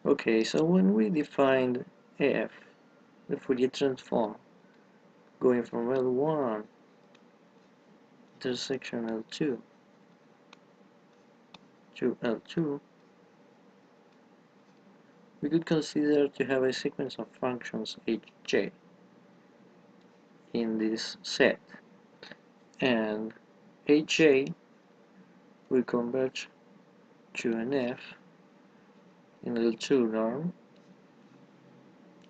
Okay, so when we defined f, the Fourier transform, going from L1 intersection L2 to L2, we could consider to have a sequence of functions hj in this set, and hj will converge to an f in L2 norm,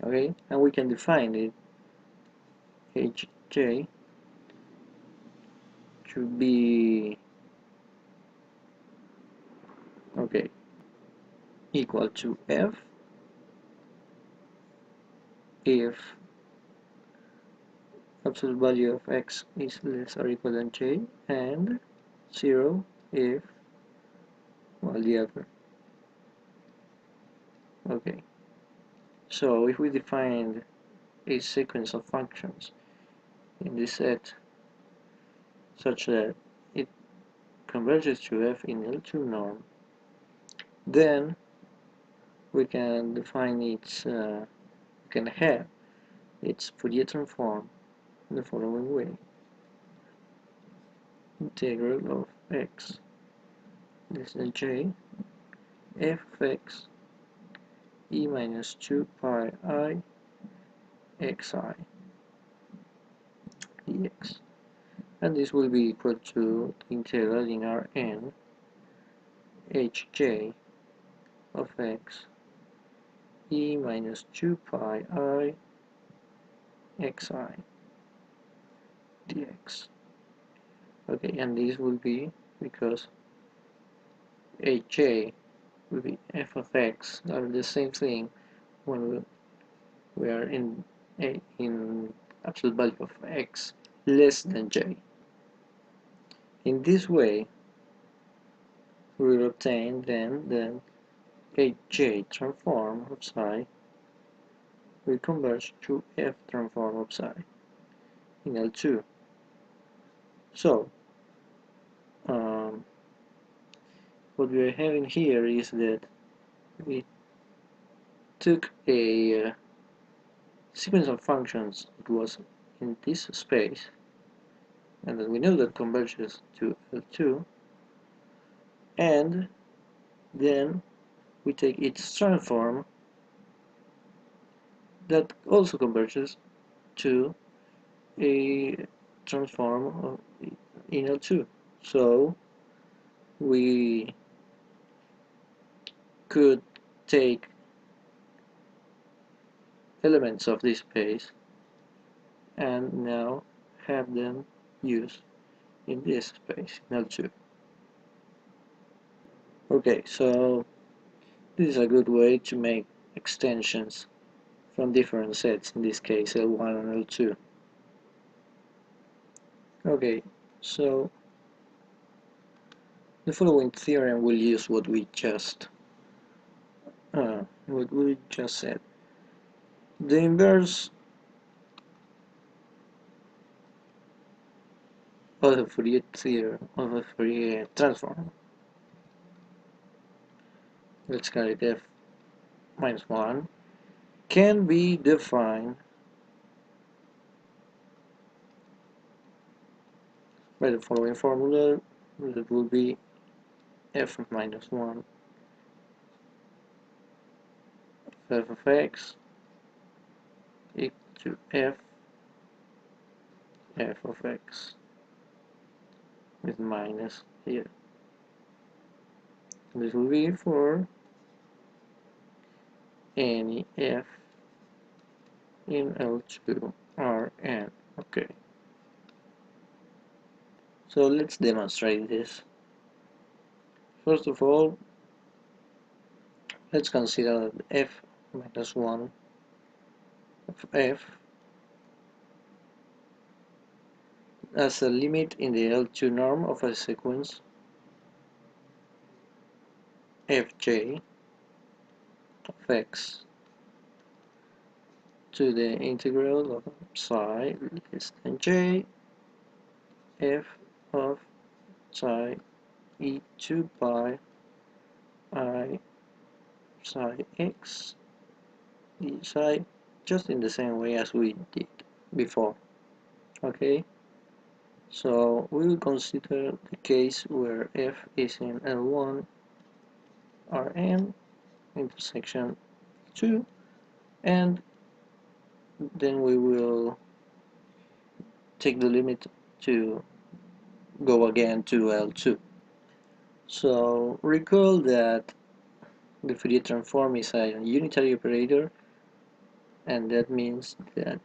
okay, and we can define it hj to be okay equal to f if absolute value of x is less or equal than j, and 0 if, well, the other. Okay, so if we define a sequence of functions in this set such that it converges to f in L2 norm, then we can define its can have its Fourier transform in the following way: integral of x less than j f of x e minus 2 pi I xi dx, and this will be equal to the integral in Rn hj of x e minus 2 pi I xi dx. Okay, and this will be because hj will be f of x are the same thing when we are in absolute value of x less than j. In this way, we will obtain then the hj transform of psi will converge to f transform of psi in L2. So, what we are having here is that we took a sequence of functions that was in this space, and that we know that converges to L2, and then we take its transform that also converges to a transform of in L2. So we could take elements of this space and now have them used in this space in L2. Okay, so this is a good way to make extensions from different sets, in this case L1 and L2. Okay, so the following theorem will use what we just said. The inverse of the Fourier theorem of a Fourier transform, let's call it f minus 1, can be defined by the following formula, that will be f minus 1 f of x equal to f of x with minus here. This will be for any f in L2 Rn. Okay, so let's demonstrate this. First of all, let's consider that f minus 1 of f as a limit in the L2 norm of a sequence fj of x to the integral of psi less than j f of psi e 2 pi I psi x d psi, just in the same way as we did before. Okay, so we will consider the case where f is in L1 Rn intersection 2, and then we will take the limit to go again to L2. So recall that the Fourier transform is a unitary operator, and that means that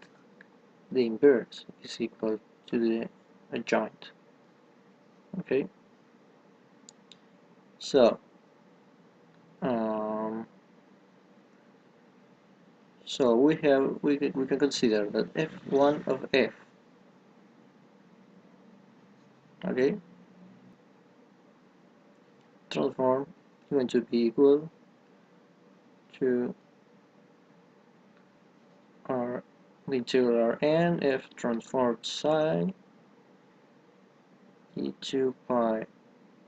the inverse is equal to the adjoint. Okay, so we can consider that f1 of f, okay, transform is going to be equal to r the integral Rn f transform psi e2 pi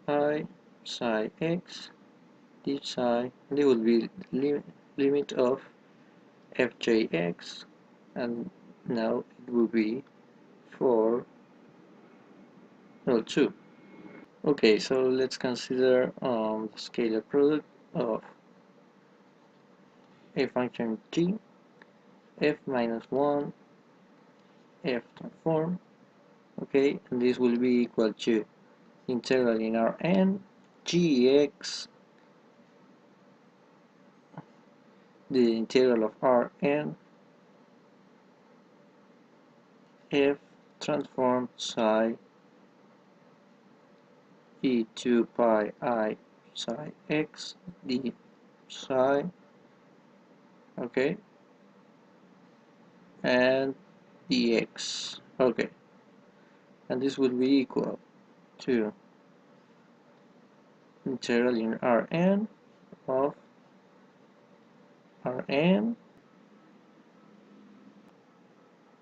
I psi x d psi, and it will be the limit of fjx, and now it will be for L2. Okay, so let's consider the scalar product of a function g, f minus 1, f transform, okay, and this will be equal to integral in Rn gx, the integral of Rn f transform psi e2 pi I psi x d psi, okay, and dx, okay, and this will be equal to integral in Rn of Rn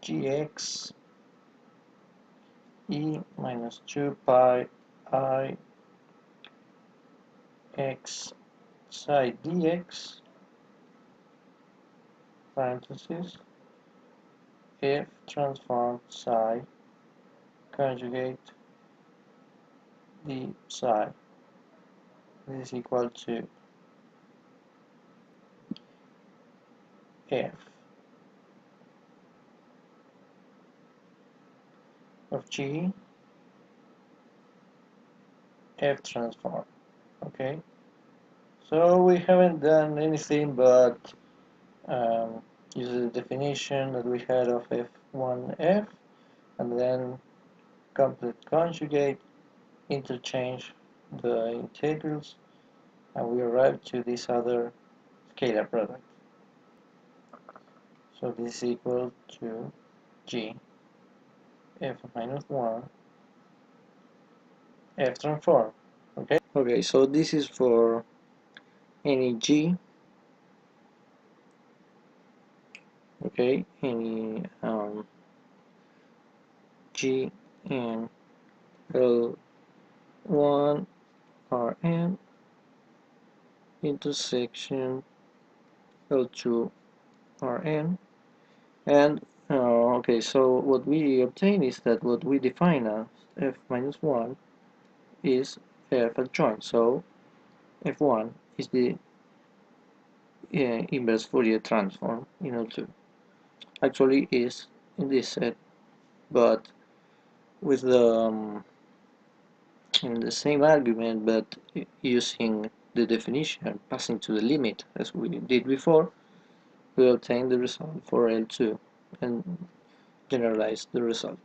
gx e minus 2 pi I x psi dx parenthesis f transform psi conjugate d psi. This is equal to f of g f transform. Okay, so we haven't done anything but use the definition that we had of f1f, and then complete conjugate, interchange the integrals, and we arrive to this other scalar product. So this is equal to g f minus 1 f transform. Okay, so this is for any g, okay, any g in L1 Rn intersection L2 Rn, and okay, so what we obtain is that what we define as f minus 1 is f adjoint, so f1 is the inverse Fourier transform in L2. Actually is in this set, but with in the same argument, but using the definition passing to the limit as we did before, we obtain the result for L2 and generalize the result.